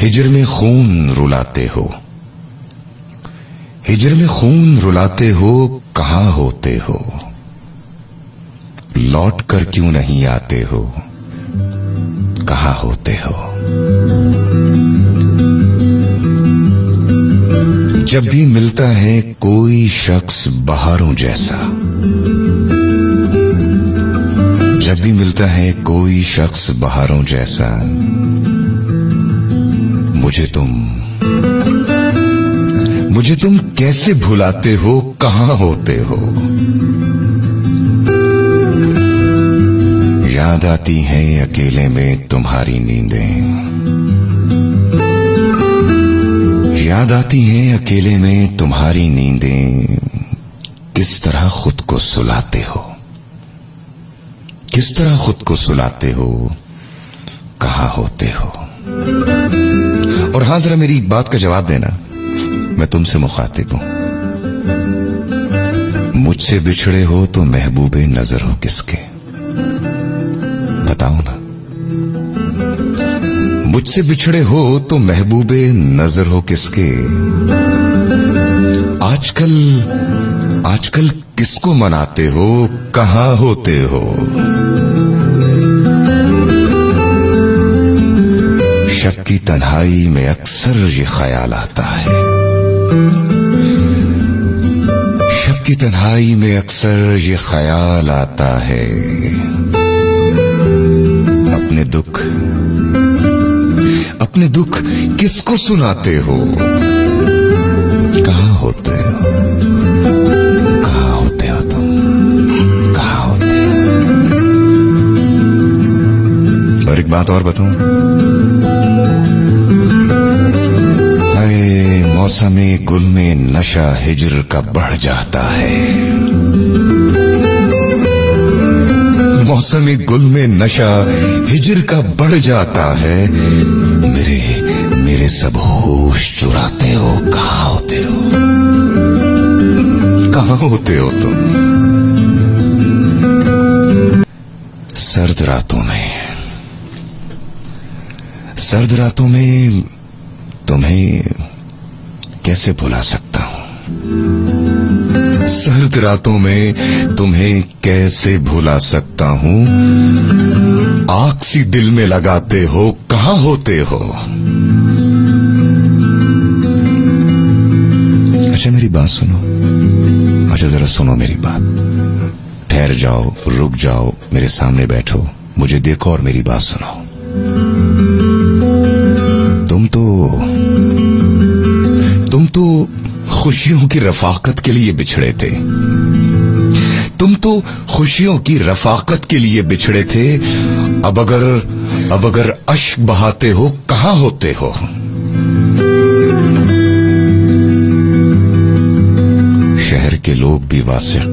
हिजर में खून रुलाते हो, हिजर में खून रुलाते हो, कहां होते हो? लौट कर क्यों नहीं आते हो, कहां होते हो? जब भी मिलता है कोई शख्स बहारों जैसा, जब भी मिलता है कोई शख्स बहारों जैसा, मुझे तुम कैसे भुलाते हो, कहां होते हो? याद आती है अकेले में तुम्हारी नींदें, याद आती है अकेले में तुम्हारी नींदें। किस तरह खुद को सुलाते हो, किस तरह खुद को सुलाते हो, कहां होते हो? और हां, जरा मेरी बात का जवाब देना, मैं तुमसे मुखातिब हूं। मुझसे बिछड़े हो तो महबूबे नजर हो किसके, बताओ ना। मुझसे बिछड़े हो तो महबूबे नजर हो किसके? आजकल किसको मनाते हो, कहां होते हो? शब की तन्हाई में अक्सर ये ख्याल आता है, शब की तन्हाई में अक्सर ये ख्याल आता है। अपने दुख किसको सुनाते हो, कहां होते हो? कहां होते हो तुम, कहां होते हो? और एक बात और बताऊं, मौसमी गुल में नशा हिजर का बढ़ जाता है, मौसमी गुल में नशा हिजर का बढ़ जाता है। मेरे सब होश चुराते हो, कहां होते हो? कहां होते हो तुम? सर्द रातों में तुम्हें कैसे भुला सकता हूं? सर्द रातों में तुम्हें कैसे भुला सकता हूं? आग सी दिल में लगाते हो, कहां होते हो? अच्छा मेरी बात सुनो, अच्छा जरा सुनो मेरी बात। ठहर जाओ, रुक जाओ, मेरे सामने बैठो, मुझे देखो और मेरी बात सुनो। तुम तो खुशियों की रफाकत के लिए बिछड़े थे, तुम तो खुशियों की रफाकत के लिए बिछड़े थे। अब अगर अश्क बहाते हो, कहां होते हो? शहर के लोग भी वासिक,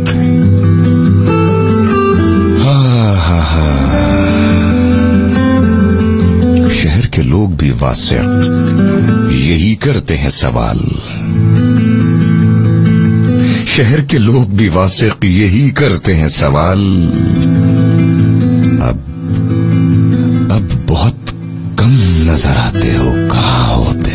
शहर के लोग भी वासिक यही करते हैं सवाल, शहर के लोग भी वासिक यही करते हैं सवाल। अब बहुत कम नजर आते हो, कहां होते